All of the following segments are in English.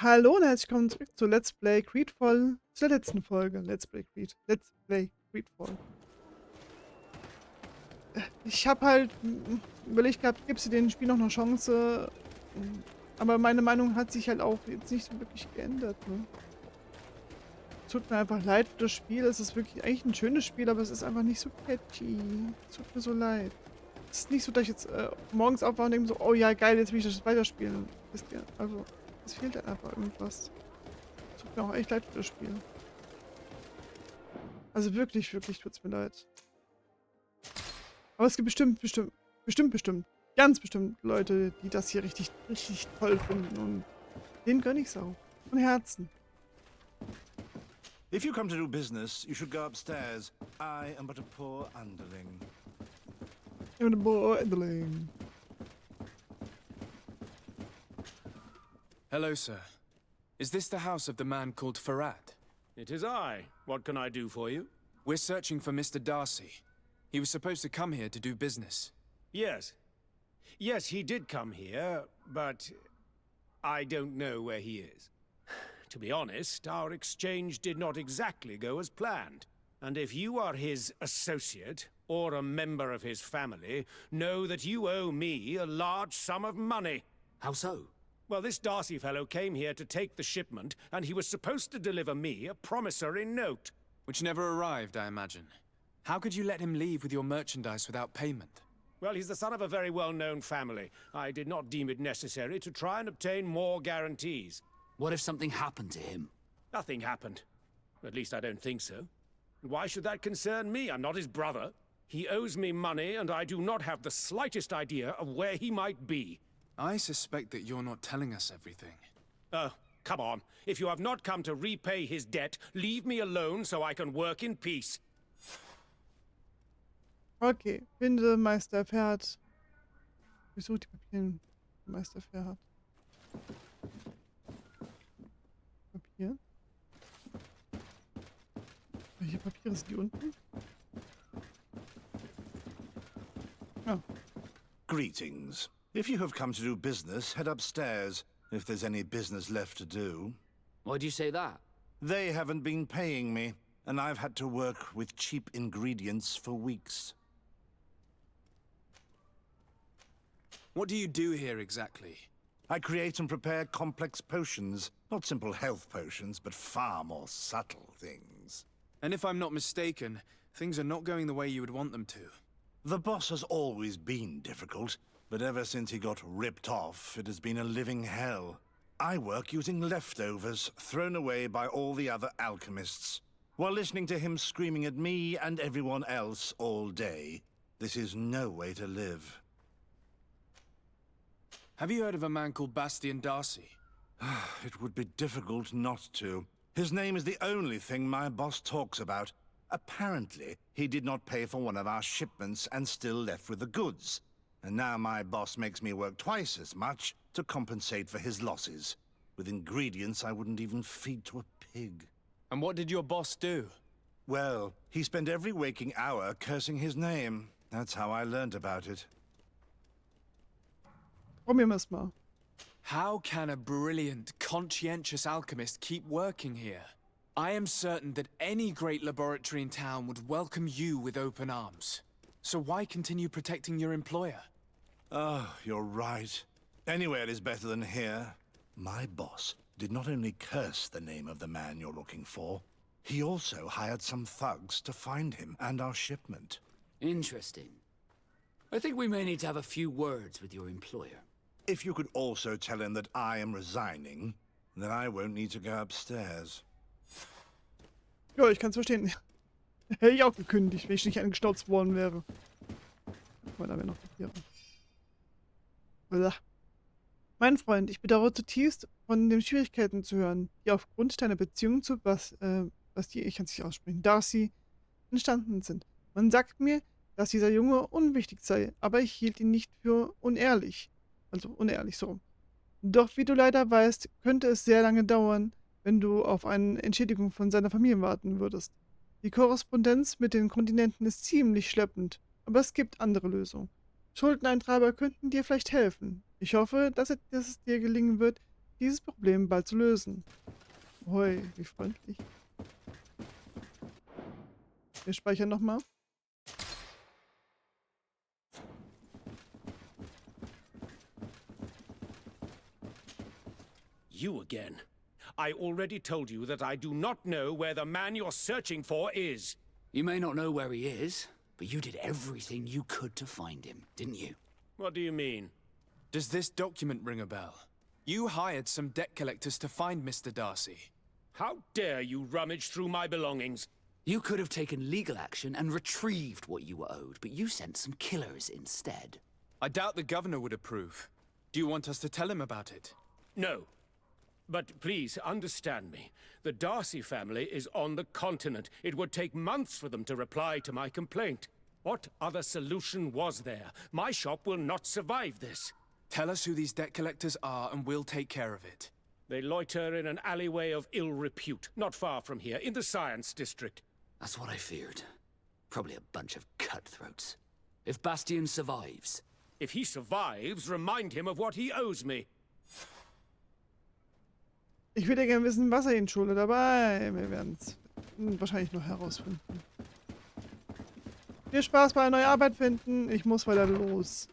Hallo und herzlich willkommen zurück zu Let's Play GreedFall, zur letzten Folge. Let's Play GreedFall. Ich habe halt überlegt gehabt, gibst du dem Spiel noch eine Chance? Aber meine Meinung hat sich halt auch jetzt nicht so wirklich geändert. Ne? Tut mir einfach leid für das Spiel. Es ist wirklich eigentlich ein schönes Spiel, aber es ist einfach nicht so catchy. Es tut mir so leid. Es ist nicht so, dass ich jetzt morgens aufwache und denke so, oh ja, geil, jetzt will ich das weiterspielen. Wisst ihr? Also, es fehlt halt einfach irgendwas. Tut mir auch echt leid für das Spiel. Also wirklich, wirklich tut's mir leid. Aber es gibt bestimmt, ganz bestimmt Leute, die das hier richtig, richtig toll finden und denen gönn ich's auch. Von Herzen. If you come to do business, you should go upstairs. I am but a poor underling. Hello, sir. Is this the house of the man called Farad? It is I. What can I do for you? We're searching for Mr. Darcy. He was supposed to come here to do business. Yes. Yes, he did come here, but I don't know where he is. To be honest, our exchange did not exactly go as planned. And if you are his associate, or a member of his family, know that you owe me a large sum of money. How so? Well, this Darcy fellow came here to take the shipment, and he was supposed to deliver me a promissory note. Which never arrived, I imagine. How could you let him leave with your merchandise without payment? Well, he's the son of a very well-known family. I did not deem it necessary to try and obtain more guarantees. What if something happened to him? Nothing happened. At least I don't think so. Why should that concern me? I'm not his brother. He owes me money, and I do not have the slightest idea of where he might be. I suspect that you're not telling us everything. Oh, come on. If you have not come to repay his debt, leave me alone so I can work in peace. Okay, finde Meister Ferhat. Ich suche die Papiere. Meister Ferhat. Papier. Welche Papiere sind die unten? Ja. Greetings. If you have come to do business, head upstairs, if there's any business left to do. Why do you say that? They haven't been paying me, and I've had to work with cheap ingredients for weeks. What do you do here exactly? I create and prepare complex potions. Not simple health potions, but far more subtle things. And if I'm not mistaken, things are not going the way you would want them to. The boss has always been difficult, but ever since he got ripped off, it has been a living hell. I work using leftovers thrown away by all the other alchemists, while listening to him screaming at me and everyone else all day. This is no way to live. Have you heard of a man called Bastian Darcy? It would be difficult not to. His name is the only thing my boss talks about. Apparently, he did not pay for one of our shipments and still left with the goods. And now my boss makes me work twice as much to compensate for his losses. With ingredients I wouldn't even feed to a pig. And what did your boss do? Well, he spent every waking hour cursing his name. That's how I learned about it. Probieren wir es mal. How can a brilliant, conscientious alchemist keep working here? I am certain that any great laboratory in town would welcome you with open arms. So why continue protecting your employer? Oh, you're right. Anywhere is better than here. My boss did not only curse the name of the man you're looking for, he also hired some thugs to find him and our shipment. Interesting. I think we may need to have a few words with your employer. If you could also tell him that I am resigning, then I won't need to go upstairs. Ja, ich kann es verstehen. Hätte ich auch gekündigt, wenn ich nicht angestauzt worden wäre. Weil da wäre noch Papiere. Blah. Mein Freund, ich bedauere zutiefst, von den Schwierigkeiten zu hören, die aufgrund deiner Beziehung zu ich kann es nicht aussprechen, Darcy entstanden sind. Man sagt mir, dass dieser Junge unwichtig sei, aber ich hielt ihn nicht für unehrlich. Also unehrlich, so rum. Doch wie du leider weißt, könnte es sehr lange dauern, wenn du auf eine Entschädigung von seiner Familie warten würdest. Die Korrespondenz mit den Kontinenten ist ziemlich schleppend, aber es gibt andere Lösungen. Schuldeneintreiber könnten dir vielleicht helfen. Ich hoffe, dass es dir gelingen wird, dieses Problem bald zu lösen. Hoi, wie freundlich. Wir speichern nochmal. You again. I already told you that I do not know where the man you're searching for is. You may not know where he is, but you did everything you could to find him, didn't you? What do you mean? Does this document ring a bell? You hired some debt collectors to find Mr. Darcy. How dare you rummage through my belongings? You could have taken legal action and retrieved what you were owed, but you sent some killers instead. I doubt the governor would approve. Do you want us to tell him about it? No. But please understand me. The Darcy family is on the continent. It would take months for them to reply to my complaint. What other solution was there? My shop will not survive this. Tell us who these debt collectors are and we'll take care of it. They loiter in an alleyway of ill repute, not far from here, in the Science District. That's what I feared. Probably a bunch of cutthroats. If Bastian survives... If he survives, remind him of what he owes me. Ich würde ja gerne wissen, was ihn schuldet, aber wir werden es wahrscheinlich noch herausfinden. Viel Spaß bei einer neuen Arbeit finden. Ich muss weiter los.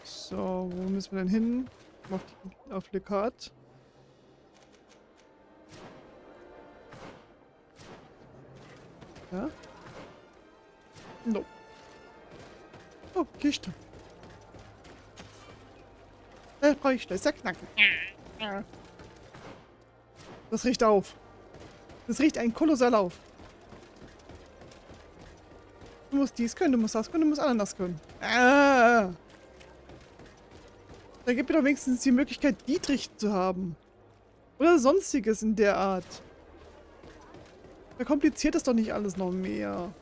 So, wo müssen wir denn hin? Auf Le Carte. Ja? No. Oh, Kiste. Brauche ich Schlösser knacken. Das riecht auf. Das riecht ein kolossal auf. Du musst dies können, du musst das können, du musst Ananas können. Da gibt mir doch wenigstens die Möglichkeit, Dietrich zu haben. Oder sonstiges in der Art. Verkompliziert das doch nicht alles noch mehr.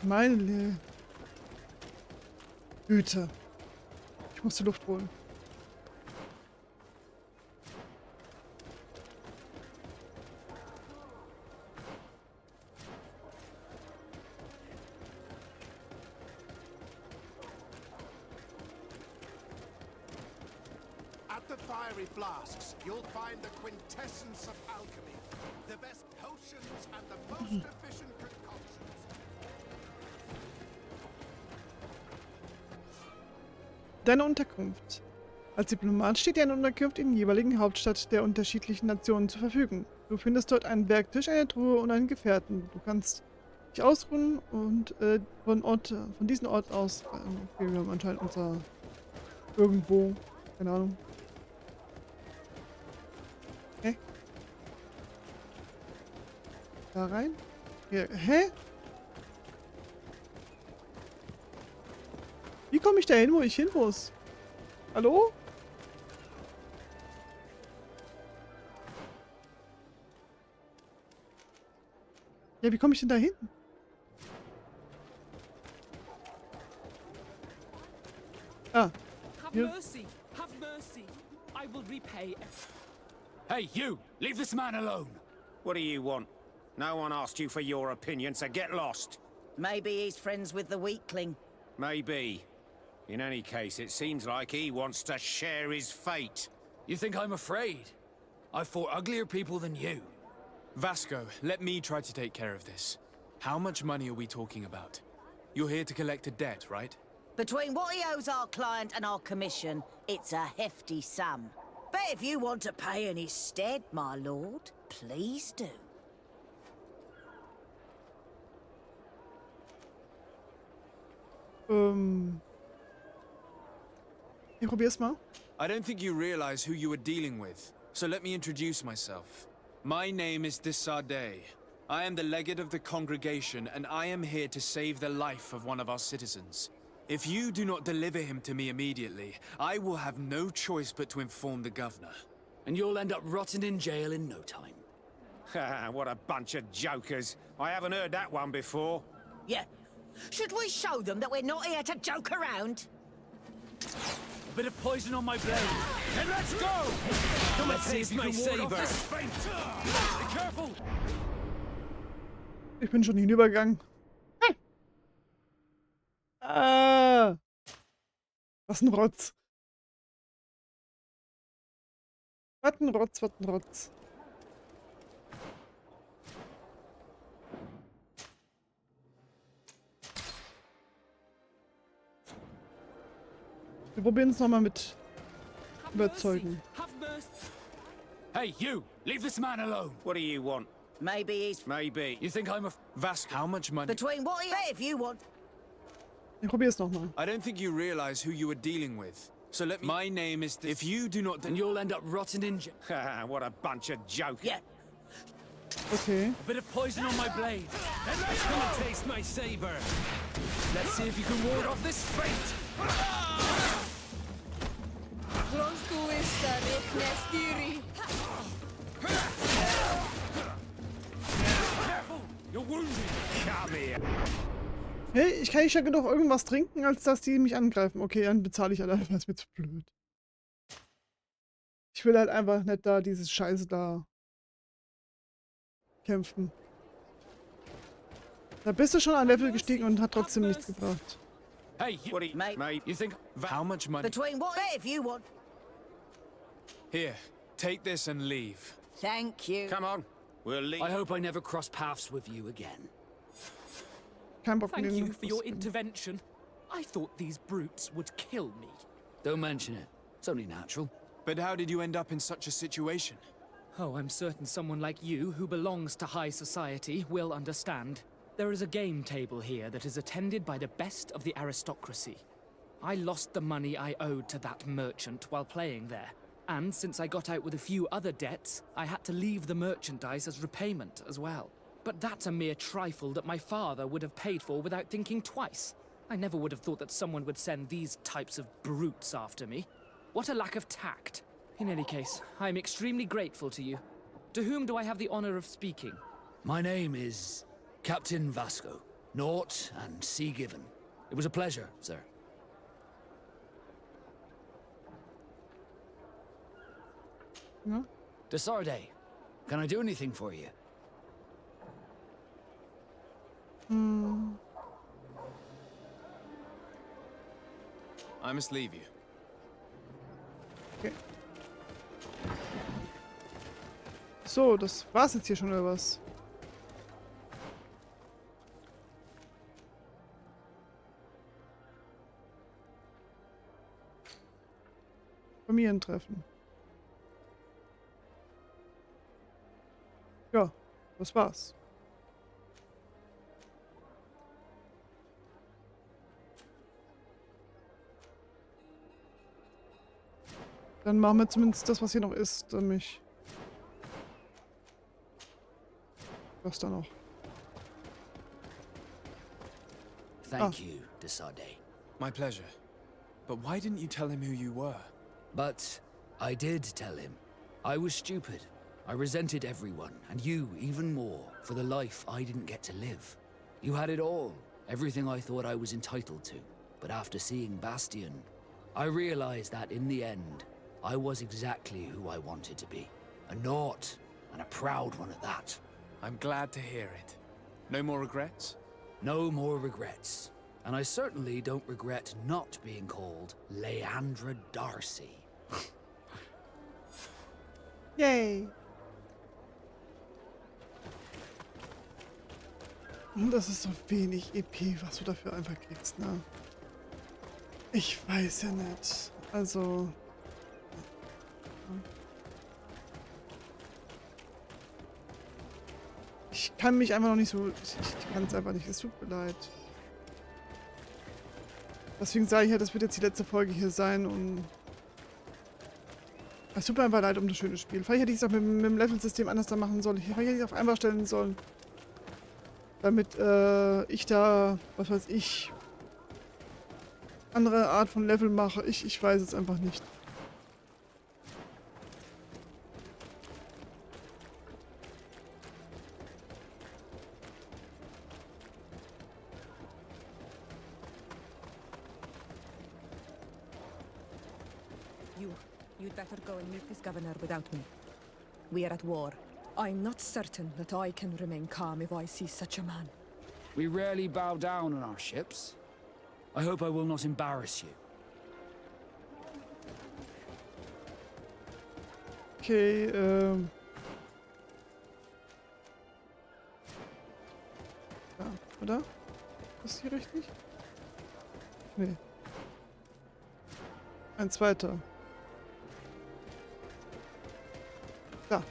Meine Güte. Ich muss die Luft holen. At the fiery flasks, you'll find the quintessence of alchemy. The best potions and the most efficient concoctions. Deine Unterkunft. Als Diplomat steht dir eine Unterkunft in der jeweiligen Hauptstadt der unterschiedlichen Nationen zur Verfügung. Du findest dort einen Werktisch, eine Truhe und einen Gefährten. Du kannst dich ausruhen und von diesem Ort aus... okay, wir haben anscheinend unser... irgendwo. Keine Ahnung. Hä? Da rein? Hier. Hä? Wie komme ich da hin, wo ich hin muss? Hallo? Ja, wie komme ich denn da hin? Ah. Have Ja. mercy! Have mercy! I will repay. Hey, you! Leave this man alone! What do you want? No one asked you for your opinion, so get lost. Maybe he's friends with the weakling. Maybe. In any case, it seems like he wants to share his fate. You think I'm afraid? I fought uglier people than you. Vasco, let me try to take care of this. How much money are we talking about? You're here to collect a debt, right? Between what he owes our client and our commission, it's a hefty sum. But if you want to pay in his stead, my lord, please do. Ich probier's mal. I don't think you realize who you are dealing with, so let me introduce myself. My name is Desade. I am the legate of the congregation, and I am here to save the life of one of our citizens. If you do not deliver him to me immediately, I will have no choice but to inform the governor. And you'll end up rotting in jail in no time. What a bunch of jokers. I haven't heard that one before. Yeah. Should we show them that we're not here to joke around? A bit of poison on my blade. Then let's go! Come Let's see if you can ward off this fate. Be careful! Ich bin schon hinübergegangen. Ah. Was ein Rotz. Wattenrotz, Wattenrotz. Wir probieren es nochmal mit Have überzeugen. mercy. Have mercy. Hey, you! Leave this man alone! What do you want? Maybe he's Maybe. You think I'm a Vask, how much money? between what he... If you want... Ich probiere es nochmal. I don't think you realize who you are dealing with. So let me... My name is... If you do not... and you'll end up rotting in jail. What a bunch of jokers. Yeah. Okay. A bit of poison on my blade. Come and taste my saber. Let's see if you can ward off this fate. Careful! You're wounded. Come here. Hey, ich kann nicht ja genug irgendwas trinken, als dass die mich angreifen. Okay, dann bezahle ich halt einfach, ist mir zu blöd. Ich will halt einfach nicht da dieses Scheiße da kämpfen. Da bist du schon ein Level gestiegen und hat trotzdem nichts gebracht. Hey, you... What do you... Mate. You think... How much money? Between what... If you want... Here, take this and leave. Thank you. Come on. We'll leave. I hope I never cross paths with you again. Kein Bock Thank mit you denen for your auszugehen. intervention. I thought these brutes would kill me. Don't mention it. It's only natural. But how did you end up in such a situation? Oh, I'm certain someone like you, who belongs to high society, will understand. There is a game table here that is attended by the best of the aristocracy. I lost the money I owed to that merchant while playing there. And since I got out with a few other debts, I had to leave the merchandise as repayment as well. But that's a mere trifle that my father would have paid for without thinking twice. I never would have thought that someone would send these types of brutes after me. What a lack of tact. In any case, I'm extremely grateful to you. To whom do I have the honor of speaking? My name is Captain Vasco. Naught and sea given. It was a pleasure, sir. Ja? Desarde, can I do anything for you? I must leave you. Okay. So, das war's jetzt hier schon, oder was? Familientreffen. Ja, das war's. Dann machen wir zumindest das, was hier noch ist, nämlich was da noch. Thank you, Desarde. My pleasure. But why didn't you tell him who you were? But I did tell him. I was stupid. I resented everyone, and you even more, for the life I didn't get to live. You had it all, everything I thought I was entitled to. But after seeing Bastion, I realized that in the end, I was exactly who I wanted to be. A naught, and a proud one at that. I'm glad to hear it. No more regrets? No more regrets. And I certainly don't regret not being called Leandra Darcy. Yay! Und das ist so wenig EP, was du dafür einfach kriegst, ne? Ich weiß ja nicht. Also... Ich kann mich einfach noch nicht so... Ich kann es einfach nicht. Es tut mir leid. Deswegen sage ich ja, das wird jetzt die letzte Folge hier sein und... Es tut mir einfach leid um das schöne Spiel. Vielleicht hätte ich es auch mit dem Level-System anders da machen sollen. Vielleicht hätte ich es auf einfach stellen sollen. Damit ich da, was weiß ich, andere Art von Level mache. Ich weiß es einfach nicht. You'd better go and meet this governor without me. We are at war. I'm not certain that I can remain calm if I see such a man. We rarely bow down on our ships. I hope I will not embarrass you. Okay, ja, oder? Ist hier richtig? Nee. Ein zweiter. Da.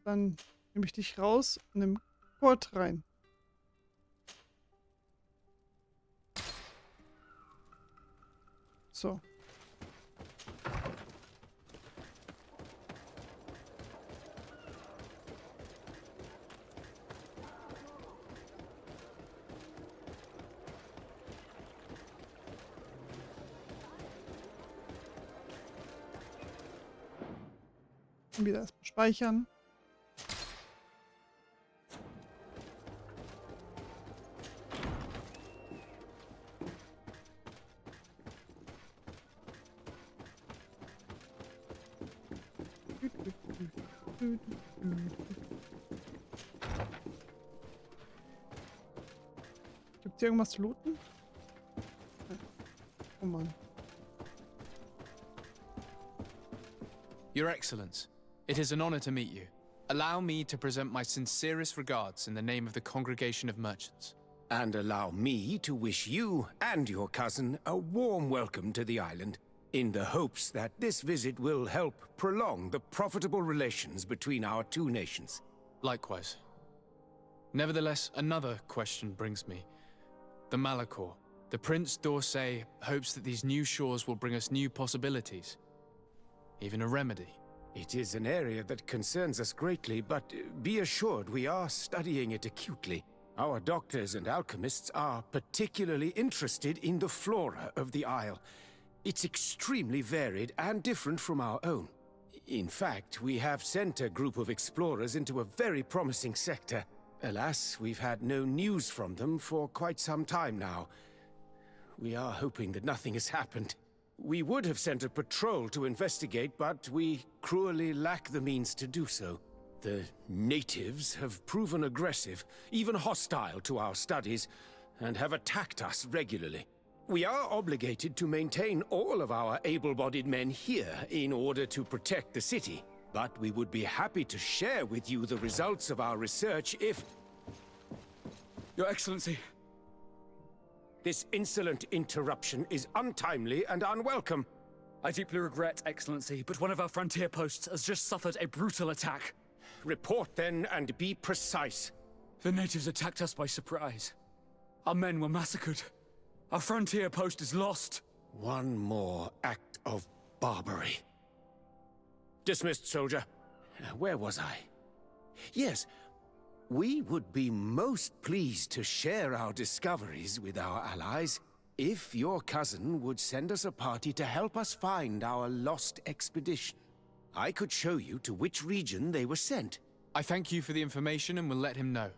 Dann nehme ich dich raus und nehme Kurt rein. So. Und wieder erstmal speichern. Gibt's hier irgendwas zu looten? Oh Mann. Your Excellence, it is an honor to meet you. Allow me to present my sincerest regards in the name of the Congregation of Merchants. And allow me to wish you and your cousin a warm welcome to the island, in the hopes that this visit will help prolong the profitable relations between our two nations. Likewise. Nevertheless, another question brings me. The Malachor. The Prince d'Orsay hopes that these new shores will bring us new possibilities. Even a remedy. It is an area that concerns us greatly, but be assured we are studying it acutely. Our doctors and alchemists are particularly interested in the flora of the Isle. It's extremely varied and different from our own. In fact, we have sent a group of explorers into a very promising sector. Alas, we've had no news from them for quite some time now. We are hoping that nothing has happened. We would have sent a patrol to investigate, but we cruelly lack the means to do so. The natives have proven aggressive, even hostile to our studies, and have attacked us regularly. We are obligated to maintain all of our able-bodied men here in order to protect the city. But we would be happy to share with you the results of our research if... Your Excellency. This insolent interruption is untimely and unwelcome. I deeply regret, Excellency, but one of our frontier posts has just suffered a brutal attack. Report then and be precise. The natives attacked us by surprise. Our men were massacred. Our frontier post is lost. One more act of barbarity. Dismissed, soldier. Where was I? Yes, we would be most pleased to share our discoveries with our allies if your cousin would send us a party to help us find our lost expedition. I could show you to which region they were sent. I thank you for the information and will let him know.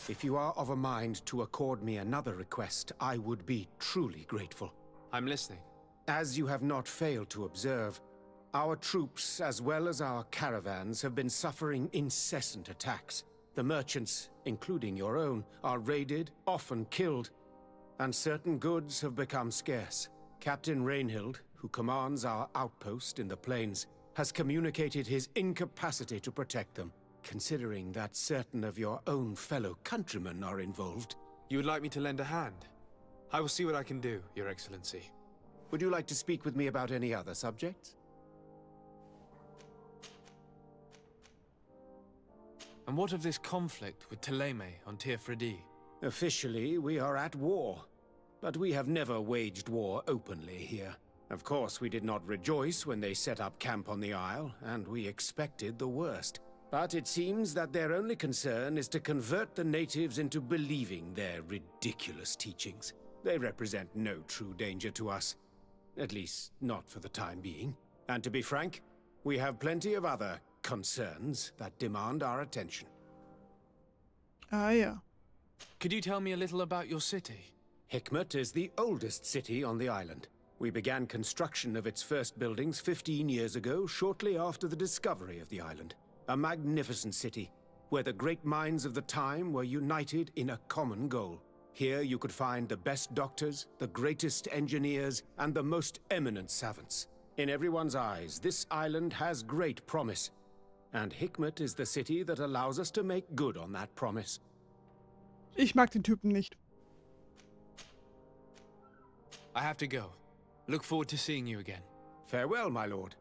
If you are of a mind to accord me another request, I would be truly grateful. I'm listening. As you have not failed to observe, our troops, as well as our caravans, have been suffering incessant attacks. The merchants, including your own, are raided, often killed, and certain goods have become scarce. Captain Rainhild, who commands our outpost in the plains, has communicated his incapacity to protect them. Considering that certain of your own fellow countrymen are involved. You would like me to lend a hand? I will see what I can do, Your Excellency. Would you like to speak with me about any other subjects? And what of this conflict with Thélème on Tir Freddy? Officially, we are at war. But we have never waged war openly here. Of course, we did not rejoice when they set up camp on the Isle, and we expected the worst. But it seems that their only concern is to convert the natives into believing their ridiculous teachings. They represent no true danger to us. At least, not for the time being. And to be frank, we have plenty of other concerns that demand our attention. Ah ja. Could you tell me a little about your city? Hikmet is the oldest city on the island. We began construction of its first buildings 15 years ago, shortly after the discovery of the island. A magnificent city, where the great minds of the time were united in a common goal. Here you could find the best doctors, the greatest engineers, and the most eminent savants. In everyone's eyes, this island has great promise. And Hikmet is the city that allows us to make good on that promise. Ich mag den Typen nicht. I have to go. Look forward to seeing you again. Farewell, my lord.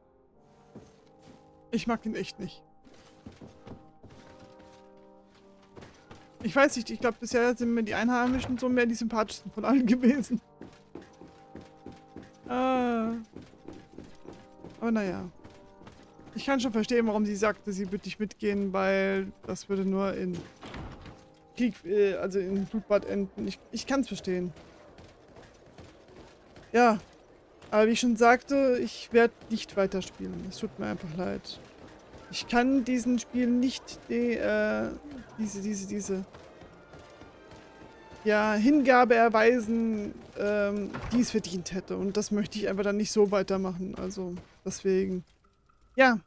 Ich mag ihn echt nicht. Ich weiß nicht, ich glaube, bisher sind mir die Einheimischen so mehr die sympathischsten von allen gewesen. Aber naja. Ich kann schon verstehen, warum sie sagte, sie würde nicht mitgehen, weil das würde nur in Krieg, also in Blutbad enden. Ich kann es verstehen. Ja. Aber wie ich schon sagte, ich werde nicht weiterspielen. Es tut mir einfach leid. Ich kann diesen Spiel nicht diese ja, Hingabe erweisen, die es verdient hätte. Und das möchte ich einfach dann nicht so weitermachen. Also deswegen. Ja,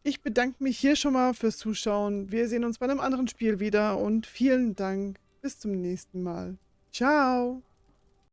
ich bedanke mich hier schon mal fürs Zuschauen. Wir sehen uns bei einem anderen Spiel wieder und vielen Dank. Bis zum nächsten Mal. Ciao.